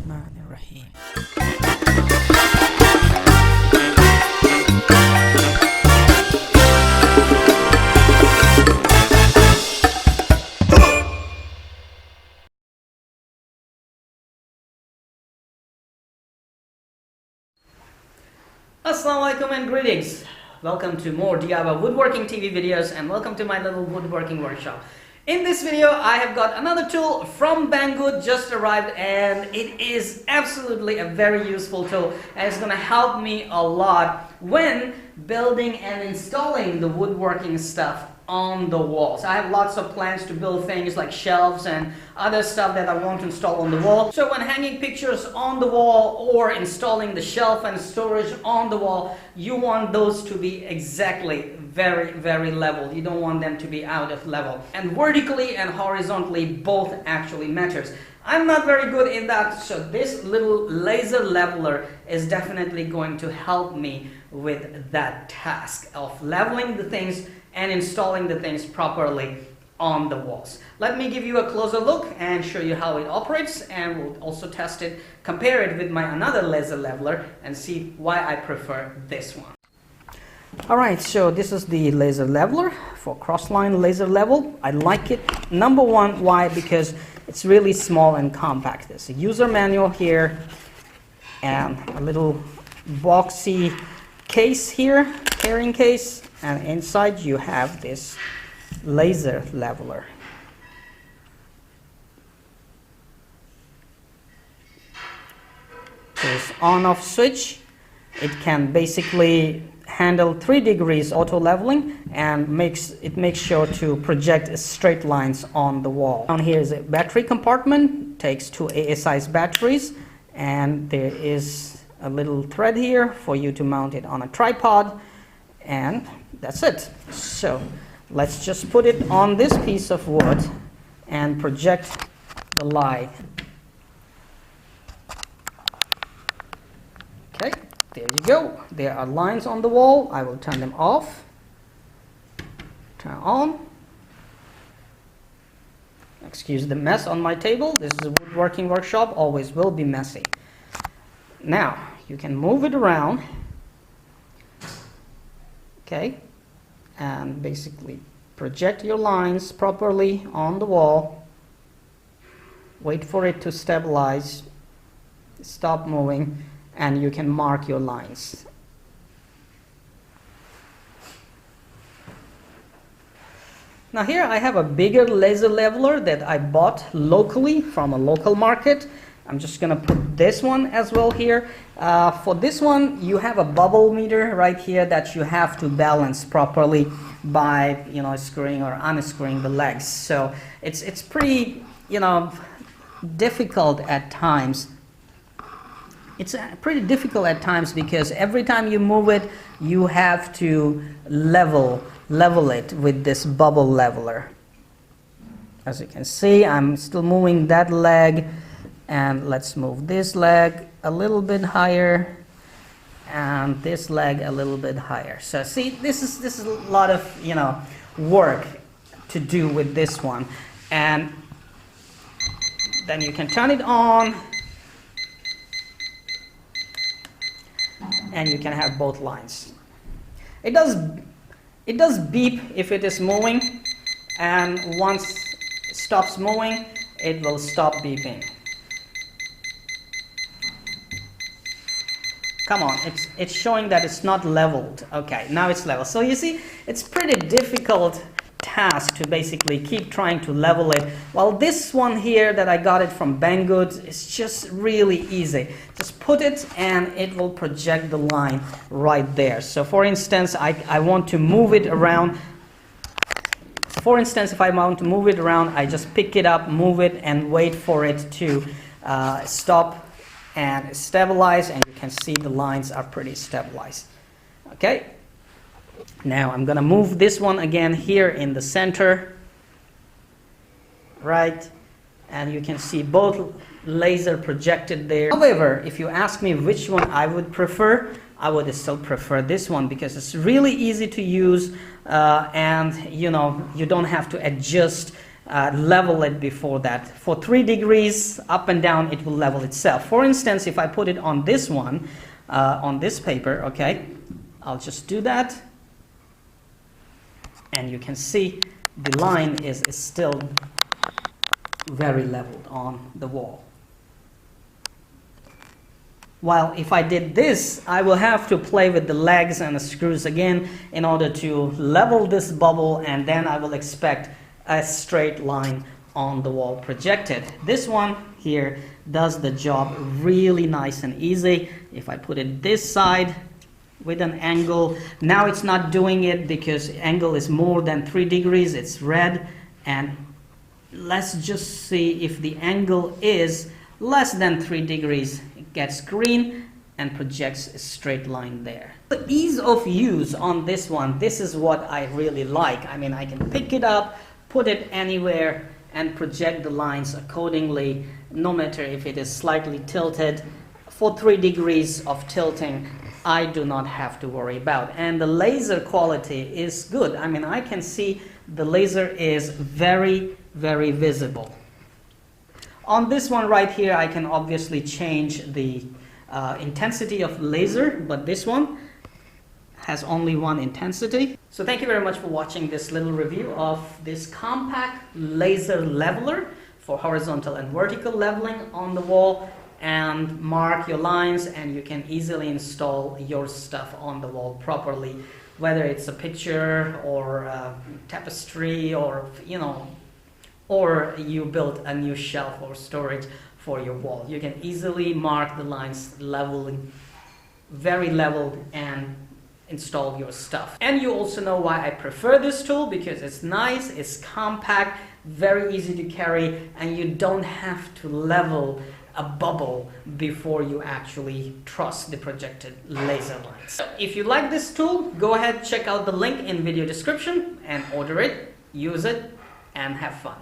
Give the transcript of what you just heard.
Bismillahirrahmanirrahim. Assalamu alaikum and greetings. Welcome to more DIY woodworking TV videos and welcome to my little woodworking workshop. In this video I have got another tool from Banggood just arrived, and it is absolutely a very useful tool, and it's going to help me a lot when building and installing the woodworking stuff on the walls. I have lots of plans to build things like shelves and other stuff that I want to install on the wall. So when hanging pictures on the wall or installing the shelf and storage on the wall, you want those to be exactly very level. You don't want them to be out of level. And vertically and horizontally both actually matters. I'm not very good in that, so this little laser leveler is definitely going to help me with that task of leveling the things and installing the things properly on the walls. Let me give you a closer look and show you how it operates, and we'll also test it, compare it with my another laser leveler and see why I prefer this one. Alright, so this is the laser leveler for crossline laser level. I like it. Number one, why? Because it's really small and compact. There's a user manual here and a little boxy case here, carrying case, and inside you have this laser leveler. There's on-off switch. It can basically handle 3 degrees auto leveling and makes sure to project straight lines on the wall. Down here is a battery compartment, takes 2 AA-size batteries, and there is a little thread here for you to mount it on a tripod, and that's it. So let's just put it on this piece of wood and project the light. Okay, there you go. There are lines on the wall. I will turn them off, turn on. Excuse the mess on my table. This is a woodworking workshop, always will be messy. Now you can move it around, okay, and basically project your lines properly on the wall. Wait for it to stabilize, stop moving, and you can mark your lines. Now here I have a bigger laser leveler that I bought locally from a local market. I'm just going to put this one as well here. For this one, you have a bubble meter right here that you have to balance properly by, screwing or unscrewing the legs. So it's pretty, difficult at times. It's pretty difficult at times because every time you move it, you have to level it with this bubble leveler. As you can see, I'm still moving that leg. And let's move this leg a little bit higher and this leg a little bit higher. So see, this is a lot of work to do with this one. And then you can turn it on and you can have both lines. It does beep if it is moving, and once it stops moving, it will stop beeping. Come on, it's showing that it's not leveled. Okay, now it's level. So you see, it's pretty difficult task to basically keep trying to level it. While this one here that I got it from Banggood is just really easy. Just put it and it will project the line right there. So for instance, I want to move it around. For instance, if I want to move it around, I just pick it up, move it, and wait for it to stop and stabilize, and you can see the lines are pretty stabilized. Okay, now I'm gonna move this one again here in the center, right, and you can see both laser projected there. However, if you ask me which one I would prefer, I would still prefer this one because it's really easy to use, and you don't have to adjust level it before that. For 3 degrees up and down, it will level itself. For instance, if I put it on this one, on this paper, okay, I'll just do that, and you can see the line is still very leveled on the wall. While if I did this, I will have to play with the legs and the screws again in order to level this bubble, and then I will expect a straight line on the wall projected. This one here does the job really nice and easy. If I put it this side with an angle, now it's not doing it because angle is more than 3 degrees, it's red, and let's just see if the angle is less than 3 degrees. It gets green and projects a straight line there. The ease of use on this one, this is what I really like. I mean, I can pick it up, put it anywhere, and project the lines accordingly, no matter if it is slightly tilted. For 3 degrees of tilting, I do not have to worry about. And the laser quality is good. I mean, I can see the laser is very, very visible. On this one right here, I can obviously change the intensity of laser, but this one has only one intensity. So thank you very much for watching this little review of this compact laser leveler for horizontal and vertical leveling on the wall, and mark your lines, and you can easily install your stuff on the wall properly, whether it's a picture or a tapestry, or or you build a new shelf or storage for your wall. You can easily mark the lines leveling, very leveled, and install your stuff. And you also know why I prefer this tool, because it's nice, it's compact, very easy to carry, and you don't have to level a bubble before you actually truss the projected laser lines. If you like this tool, go ahead, check out the link in video description and order it, use it, and have fun.